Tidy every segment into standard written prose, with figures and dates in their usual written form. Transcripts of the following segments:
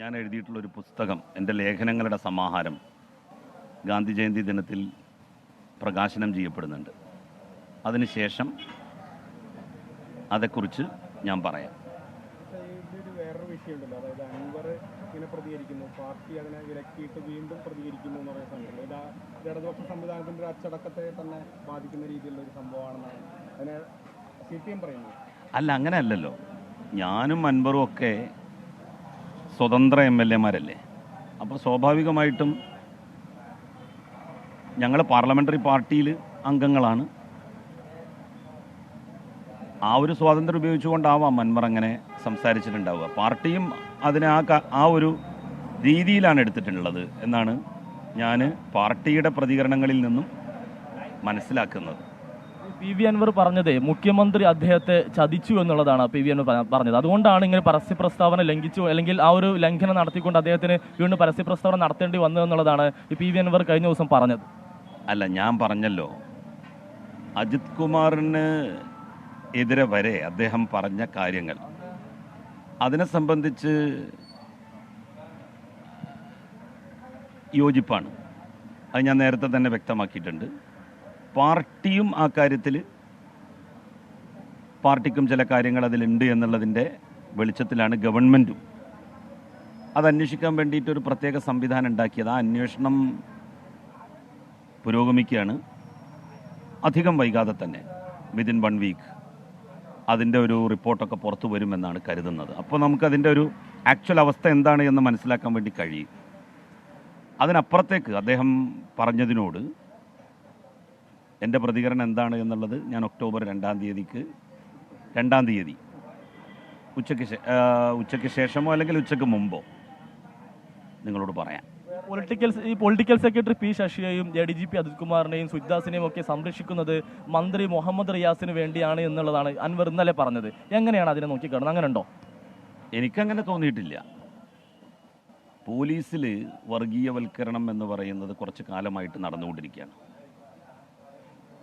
ഞാൻ എഴുതിയിട്ടുള്ളൊരു പുസ്തകം, എൻ്റെ ലേഖനങ്ങളുടെ സമാഹാരം ഗാന്ധി ജയന്തി ദിനത്തിൽ പ്രകാശനം ചെയ്യപ്പെടുന്നുണ്ട്. അതിനുശേഷം അതേക്കുറിച്ച് ഞാൻ പറയാം. വേറൊരു വിഷയമുണ്ടല്ലോ, അതായത് അൻവർ ഇങ്ങനെ പ്രതികരിക്കുന്നു, പാർട്ടി അതിനെ വിലക്കിയിട്ട് വീണ്ടും പ്രതികരിക്കുന്നു എന്ന് പറയുന്ന സംഭവം ഇടതുപക്ഷ സംവിധാനത്തിൻ്റെ ഒരു അച്ചടക്കത്തെ തന്നെ ബാധിക്കുന്ന രീതിയിലുള്ള ഒരു സംഭവമാണെന്നാണ് അതിനെ CPM പറയുന്നത്. അല്ല, അങ്ങനെ അല്ലല്ലോ. ഞാനും അൻവറും ഒക്കെ സ്വതന്ത്ര MLA-മാരല്ലേ. അപ്പോൾ സ്വാഭാവികമായിട്ടും ഞങ്ങൾ പാർലമെൻ്ററി പാർട്ടിയിൽ അംഗങ്ങളാണ്. ആ ഒരു സ്വാതന്ത്ര്യം ഉപയോഗിച്ചുകൊണ്ടാവാം അൻവർ അങ്ങനെ സംസാരിച്ചിട്ടുണ്ടാവുക. പാർട്ടിയും അതിനെ ആ ഒരു രീതിയിലാണ് എടുത്തിട്ടുള്ളത് എന്നാണ് ഞാൻ പാർട്ടിയുടെ പ്രതികരണങ്ങളിൽ നിന്നും മനസ്സിലാക്കുന്നത്. PV അൻവർ പറഞ്ഞത് മുഖ്യമന്ത്രി അദ്ദേഹത്തെ ചതിച്ചു എന്നുള്ളതാണ് PV അൻവർ പറഞ്ഞത്. അതുകൊണ്ടാണ് ഇങ്ങനെ പരസ്യ പ്രസ്താവന ലംഘിച്ചു, അല്ലെങ്കിൽ ആ ഒരു ലംഘനം നടത്തിക്കൊണ്ട് അദ്ദേഹത്തിന് വീണ്ടും പരസ്യ പ്രസ്താവന നടത്തേണ്ടി വന്നതെന്നുള്ളതാണ് PV അൻവർ കഴിഞ്ഞ ദിവസം പറഞ്ഞത്. അല്ല, ഞാൻ പറഞ്ഞല്ലോ, അജിത് കുമാറിന് എതിരെ വരെ അദ്ദേഹം പറഞ്ഞ കാര്യങ്ങൾ, അതിനെ സംബന്ധിച്ച് യോജിപ്പാണ്. അത് ഞാൻ നേരത്തെ തന്നെ വ്യക്തമാക്കിയിട്ടുണ്ട്. പാർട്ടിയും ആ കാര്യത്തിൽ, പാർട്ടിക്കും ചില കാര്യങ്ങൾ അതിലുണ്ട് എന്നുള്ളതിൻ്റെ വെളിച്ചത്തിലാണ് ഗവൺമെൻറ്റും അത് അന്വേഷിക്കാൻ വേണ്ടിയിട്ടൊരു പ്രത്യേക സംവിധാനം ഉണ്ടാക്കിയത്. ആ അന്വേഷണം പുരോഗമിക്കുകയാണ്. അധികം വൈകാതെ തന്നെ, വിതിൻ 1 വീക്ക് അതിൻ്റെ ഒരു റിപ്പോർട്ടൊക്കെ പുറത്തു വരുമെന്നാണ് കരുതുന്നത്. അപ്പോൾ നമുക്കതിൻ്റെ ഒരു ആക്ച്വൽ അവസ്ഥ എന്താണ് എന്ന് മനസ്സിലാക്കാൻ വേണ്ടി കഴിയും. അതിനപ്പുറത്തേക്ക് അദ്ദേഹം പറഞ്ഞതിനോട് എൻ്റെ പ്രതികരണം എന്താണ് എന്നുള്ളത് ഞാൻ ഒക്ടോബർ 2 തീയതി ഉച്ചയ്ക്ക് ശേഷമോ അല്ലെങ്കിൽ ഉച്ചയ്ക്ക് മുമ്പോ നിങ്ങളോട് പറയാം. പൊളിറ്റിക്കൽ സെക്രട്ടറി P ശശിയെയും ADGP അജിത് കുമാറിനെയും സുജിദാസിനെയും ഒക്കെ സംരക്ഷിക്കുന്നത് മന്ത്രി മുഹമ്മദ് റിയാസിന് വേണ്ടിയാണ് എന്നുള്ളതാണ് അൻവർ ഇന്നലെ പറഞ്ഞത്. എങ്ങനെയാണ് അതിനെ നോക്കിക്കാണുന്നത്? അങ്ങനെ ഉണ്ടോ? എനിക്കങ്ങനെ തോന്നിയിട്ടില്ല. പോലീസിൽ വർഗീയവൽക്കരണം എന്ന് പറയുന്നത് കുറച്ച് കാലമായിട്ട് നടന്നുകൊണ്ടിരിക്കുകയാണ്.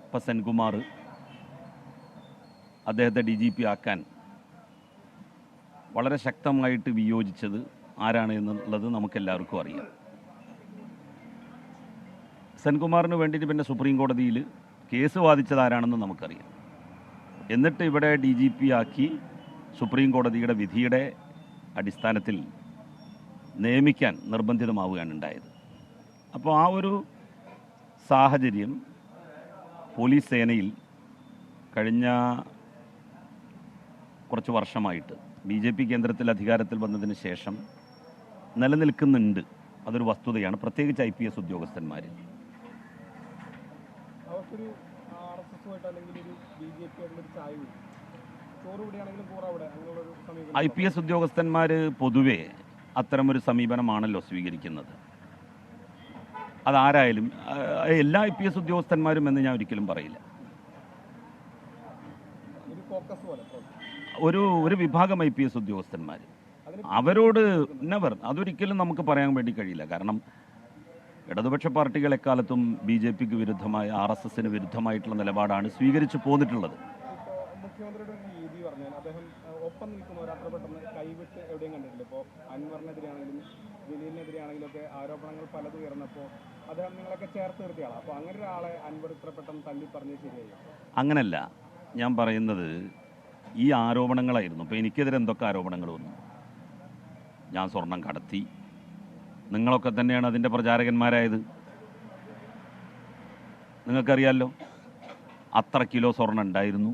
ഇപ്പം സെൻകുമാർ അദ്ദേഹത്തെ DGP ആക്കാൻ വളരെ ശക്തമായിട്ട് വിയോജിച്ചത് ആരാണ് എന്നുള്ളത് നമുക്കെല്ലാവർക്കും അറിയാം. സെൻകുമാറിന് വേണ്ടിയിട്ട് പിന്നെ സുപ്രീം കോടതിയിൽ കേസ് വാദിച്ചത് ആരാണെന്ന് നമുക്കറിയാം. എന്നിട്ട് ഇവിടെ DGP ആക്കി സുപ്രീം കോടതിയുടെ വിധിയുടെ അടിസ്ഥാനത്തിൽ നിയമിക്കാൻ നിർബന്ധിതമാവുകയാണ് ഉണ്ടായത്. അപ്പോൾ ആ ഒരു സാഹചര്യം പോലീസ് സേനയിൽ കഴിഞ്ഞ കുറച്ച് വർഷമായിട്ട് BJP കേന്ദ്രത്തിൽ അധികാരത്തിൽ വന്നതിന് ശേഷം നിലനിൽക്കുന്നുണ്ട്. അതൊരു വസ്തുതയാണ്, പ്രത്യേകിച്ച് IPS ഉദ്യോഗസ്ഥന്മാരിൽ. IPS ഉദ്യോഗസ്ഥന്മാർ പൊതുവെ അത്തരമൊരു സമീപനമാണല്ലോ സ്വീകരിക്കുന്നത്. അതാരായാലും, എല്ലാ IPS ഉദ്യോഗസ്ഥന്മാരും എന്ന് ഞാൻ ഒരിക്കലും പറയില്ല. ഒരു വിഭാഗം IPS ഉദ്യോഗസ്ഥന്മാർ, അവരോട് അതൊരിക്കലും നമുക്ക് പറയാൻ വേണ്ടി കഴിയില്ല. കാരണം ഇടതുപക്ഷ പാർട്ടികൾ എക്കാലത്തും BJPക്ക് വിരുദ്ധമായ, RSSന് വിരുദ്ധമായിട്ടുള്ള നിലപാടാണ് സ്വീകരിച്ചു പോന്നിട്ടുള്ളത്. മുഖ്യമന്ത്രിയുടെ രീതി പറഞ്ഞാൽ അദ്ദേഹം ഒപ്പം നിൽക്കുന്നവർ അത്ര പെട്ടെന്ന് കൈവിട്ട് എവിടെയും കണ്ടിട്ടില്ല. ഇപ്പോൾ അൻവറിനെതിരെയാണെങ്കിലും ജലീലിനെതിരെയാണെങ്കിലും ഒക്കെ ആരോപണങ്ങൾ പലതും ഉയർന്നപ്പോൾ അദ്ദേഹം നിങ്ങളൊക്കെ ചേർത്ത് നിർത്തിയാണ്. അപ്പോൾ അങ്ങനെ ഒരാളെ അൻവർ ഇത്ര പെട്ടെന്ന് തള്ളി പറഞ്ഞത് ശരിയായി? അങ്ങനല്ല ഞാൻ പറയുന്നത്. ഈ ആരോപണങ്ങളായിരുന്നു. ഇപ്പോൾ എനിക്കെതിരെ എന്തൊക്കെ ആരോപണങ്ങൾ വന്നു. ഞാൻ സ്വർണം കടത്തി, നിങ്ങളൊക്കെ തന്നെയാണ് അതിൻ്റെ പ്രചാരകന്മാരായത്. നിങ്ങൾക്കറിയാമല്ലോ, അത്ര കിലോ സ്വർണ്ണം ഉണ്ടായിരുന്നു,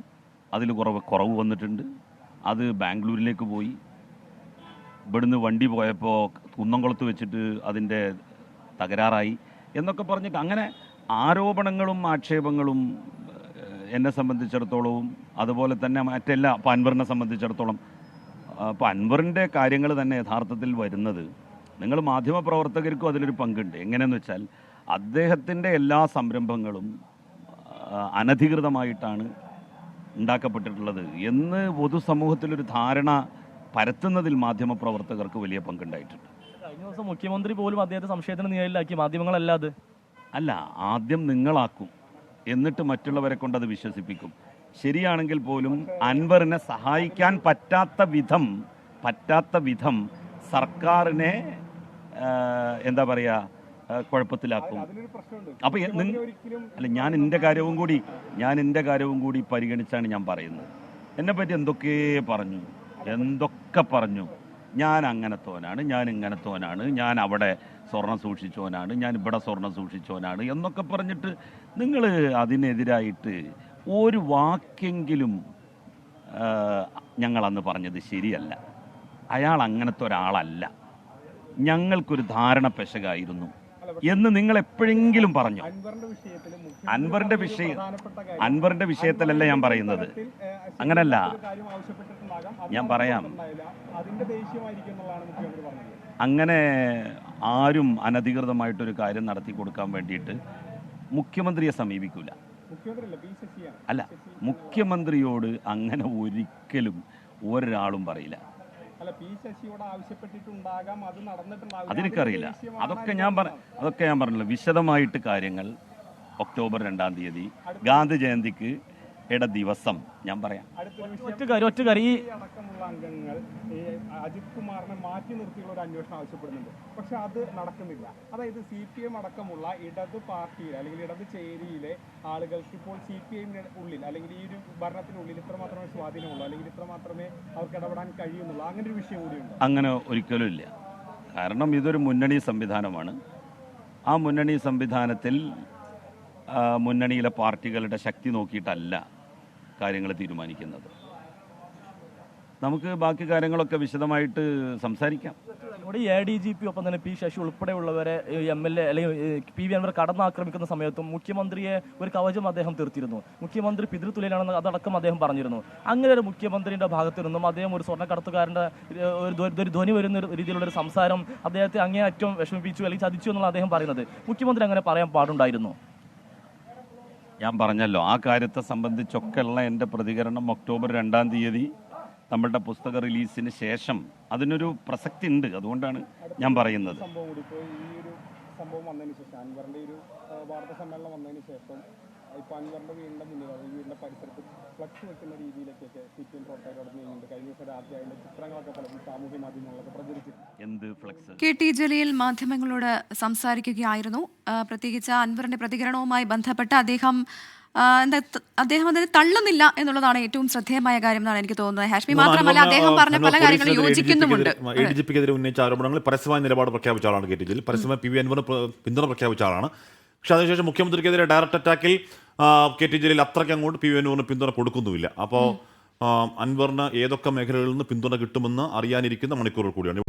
അതിൽ കുറവ് വന്നിട്ടുണ്ട്, അത് ബാംഗ്ലൂരിലേക്ക് പോയി, ഇവിടുന്ന് വണ്ടി പോയപ്പോൾ കുന്നംകുളത്ത് വെച്ചിട്ട് അതിൻ്റെ തകരാറായി എന്നൊക്കെ പറഞ്ഞിട്ട് അങ്ങനെ ആരോപണങ്ങളും ആക്ഷേപങ്ങളും എന്നെ സംബന്ധിച്ചിടത്തോളവും അതുപോലെ തന്നെ മറ്റെല്ലാ, ഇപ്പോൾ അൻവറിനെ സംബന്ധിച്ചിടത്തോളം, അപ്പോൾ അൻവറിൻ്റെ കാര്യങ്ങൾ തന്നെ യഥാർത്ഥത്തിൽ വരുന്നത്, നിങ്ങൾ മാധ്യമപ്രവർത്തകർക്കും അതിലൊരു പങ്കുണ്ട്. എങ്ങനെയെന്ന് വെച്ചാൽ അദ്ദേഹത്തിൻ്റെ എല്ലാ സംരംഭങ്ങളും അനധികൃതമായിട്ടാണ് ഉണ്ടാക്കപ്പെട്ടിട്ടുള്ളത് എന്ന് പൊതുസമൂഹത്തിലൊരു ധാരണ പരത്തുന്നതിൽ മാധ്യമപ്രവർത്തകർക്ക് വലിയ പങ്കുണ്ടായിട്ടുണ്ട്. കഴിഞ്ഞ ദിവസം മുഖ്യമന്ത്രി പോലും അദ്ദേഹത്തെ സംശയത്തിന് നിഴലിലാക്കി, മാധ്യമങ്ങളല്ലാതെ. അല്ല, ആദ്യം നിങ്ങളാക്കും, എന്നിട്ട് മറ്റുള്ളവരെ കൊണ്ട് അത് വിശ്വസിപ്പിക്കും. ശരിയാണെങ്കിൽ പോലും അൻവറിനെ സഹായിക്കാൻ പറ്റാത്ത വിധം സർക്കാരിനെ എന്താ പറയുക കുഴപ്പത്തിലാക്കും. അതിലൊരു പ്രശ്നമുണ്ട്. അപ്പോൾ ഒരിക്കലും അല്ല, ഞാൻ എൻ്റെ കാര്യവും കൂടി പരിഗണിച്ചാണ് ഞാൻ പറയുന്നത്. എന്നെപ്പറ്റി എന്തൊക്കെ പറഞ്ഞു. ഞാൻ അങ്ങനത്തോനാണ്, ഞാൻ ഇങ്ങനത്തോനാണ്, ഞാൻ അവിടെ സ്വർണം സൂക്ഷിച്ചോനാണ്, ഞാൻ ഇവിടെ സ്വർണം സൂക്ഷിച്ചോനാണ് എന്നൊക്കെ പറഞ്ഞിട്ട് നിങ്ങൾ അതിനെതിരായിട്ട് ഒരു വാക്കെങ്കിലും ഞങ്ങളന്ന് പറഞ്ഞത് ശരിയല്ല. അയാൾ അങ്ങനത്തെ ഒരാളല്ല, ഞങ്ങൾക്കൊരു ധാരണ പെശകായിരുന്നു എന്ന് നിങ്ങൾ എപ്പോഴെങ്കിലും പറഞ്ഞു. അൻവറിന്റെ വിഷയത്തിലല്ല ഞാൻ പറയുന്നത്. അങ്ങനല്ല, ഞാൻ പറയാം. അങ്ങനെ ആരും അനധികൃതമായിട്ടൊരു കാര്യം നടത്തി കൊടുക്കാൻ വേണ്ടിയിട്ട് മുഖ്യമന്ത്രിയെ സമീപിക്കൂല. അല്ല, മുഖ്യമന്ത്രിയോട് അങ്ങനെ ഒരിക്കലും ഒരാളും പറയില്ല. അതെനിക്കറിയില്ല. അതൊക്കെ ഞാൻ പറഞ്ഞല്ലോ. വിശദമായിട്ട് കാര്യങ്ങൾ ഒക്ടോബർ 2-ാം തീയതി ഗാന്ധി ജയന്തിക്ക് ദിവസം ഞാൻ പറയാം. ഒറ്റ കാര്യം ഈ അടക്കമുള്ള അംഗങ്ങൾ അജിത് കുമാറിനെ മാറ്റി നിർത്തിയുള്ള ഒരു അന്വേഷണം ആവശ്യപ്പെടുന്നുണ്ട്. പക്ഷെ അത് നടക്കുന്നില്ല. അതായത് CPM അടക്കമുള്ള ഇടത് പാർട്ടിയിൽ അല്ലെങ്കിൽ ഇടത് ചേരിയിലെ ആളുകൾക്ക് ഇപ്പോൾ CPM ഉള്ളിൽ അല്ലെങ്കിൽ ഈ ഒരു ഭരണത്തിനുള്ളിൽ ഇത്ര മാത്രമേ സ്വാധീനമുള്ളൂ, അല്ലെങ്കിൽ ഇത്ര മാത്രമേ അവർക്ക് ഇടപെടാൻ കഴിയുന്നുള്ളൂ. അങ്ങനെ ഒരു വിഷയം കൂടിയുണ്ട്. അങ്ങനെ ഒരിക്കലും ഇല്ല. കാരണം ഇതൊരു മുന്നണി സംവിധാനമാണ്. ആ മുന്നണി സംവിധാനത്തിൽ മുന്നണിയിലെ പാർട്ടികളുടെ ശക്തി നോക്കിയിട്ടല്ല കാര്യങ്ങൾ തീരുമാനിക്കുന്നത്. നമുക്ക് ബാക്കി കാര്യങ്ങളൊക്കെ വിശദമായിട്ട് സംസാരിക്കാം. ഇവിടെ ADGP ഒപ്പം തന്നെ P ശശി ഉൾപ്പെടെയുള്ളവരെ MLA അല്ലെങ്കിൽ PV അൻവർ കടന്നാക്രമിക്കുന്ന സമയത്തും മുഖ്യമന്ത്രിയെ ഒരു കവചം അദ്ദേഹം തീർത്തിരുന്നു. മുഖ്യമന്ത്രി പിതൃതുല്യനാണെന്ന് അതടക്കം അദ്ദേഹം പറഞ്ഞിരുന്നു. അങ്ങനെ ഒരു മുഖ്യമന്ത്രിയുടെ ഭാഗത്തു നിന്നും അദ്ദേഹം ഒരു സ്വർണ്ണക്കടത്തുകാരൻ്റെ ഒരു ധ്വനി വരുന്ന രീതിയിലുള്ള ഒരു സംസാരം അദ്ദേഹത്തെ അങ്ങേയറ്റം വിഷമിപ്പിച്ചു അല്ലെങ്കിൽ ചതിച്ചു എന്നുള്ള അദ്ദേഹം പറയുന്നത്. മുഖ്യമന്ത്രി അങ്ങനെ പറയാൻ പാടുണ്ടായിരുന്നു. ഞാൻ പറഞ്ഞല്ലോ, ആ കാര്യത്തെ സംബന്ധിച്ചൊക്കെയുള്ള എൻ്റെ പ്രതികരണം ഒക്ടോബർ 2-ാം തീയതി നമ്മളുടെ പുസ്തക റിലീസിന് ശേഷം അതിനൊരു പ്രസക്തി ഉണ്ട്. അതുകൊണ്ടാണ് ഞാൻ പറയുന്നത്. സംഭവം വന്നതിന് ശേഷം അൻവറിൻ്റെ ഒരു വാർത്താ സമ്മേളനം വന്നതിന് ശേഷം ഇപ്പോൾ അൻവറിൻ്റെ വീടിൻ്റെ മുന്നിൽ, വീടിൻ്റെ പരിസരത്ത് ഫ്ലക്സ് വെക്കുന്ന രീതിയിലേക്കൊക്കെ CPM പ്രവർത്തകരോട് നീങ്ങുന്നുണ്ട്. കഴിഞ്ഞ ദിവസം രാത്രി അതിൻ്റെ ചിത്രങ്ങളൊക്കെ പലരും സാമൂഹ്യ മാധ്യമങ്ങളിലൊക്കെ പ്രചരിച്ചു. എന്ത് ഫ്ലക്സ്? KT ജലീൽ മാധ്യമങ്ങളോട് സംസാരിക്കുകയായിരുന്നു. പ്രത്യേകിച്ച് അൻവറിന്റെ പ്രതികരണവുമായി ബന്ധപ്പെട്ട് അദ്ദേഹം അതിനെ തള്ളുന്നില്ല എന്നുള്ളതാണ് ഏറ്റവും ശ്രദ്ധേയമായ കാര്യം എന്നാണ് എനിക്ക് തോന്നുന്നത്. ഹാഷ്മി മാത്രമല്ല, അദ്ദേഹം പറഞ്ഞ പല കാര്യങ്ങളും യോജിക്കുന്നുമുണ്ട്. ADGPക്കെതിരെ ഉന്നയിച്ച ആരോപണങ്ങൾ പരസ്യമായ നിലപാട് പ്രഖ്യാപിച്ച ആളാണ് KT ജലീൽ. പരസ്യമായി PV അൻവറിന് പിന്തുണ പ്രഖ്യാപിച്ച ആളാണ്. പക്ഷെ അതിനുശേഷം മുഖ്യമന്ത്രിക്കെതിരെ ഡയറക്റ്റ് അറ്റാക്കിൽ KT ജലീൽ അത്രയ്ക്ക് അങ്ങോട്ട് PV അൻവറിന് പിന്തുണ കൊടുക്കുന്നുമില്ല. അപ്പോൾ അൻവറിന് ഏതൊക്കെ മേഖലകളിൽ നിന്ന് പിന്തുണ കിട്ടുമെന്ന് അറിയാനിരിക്കുന്ന മണിക്കൂറുകൾ കൂടിയാണ്.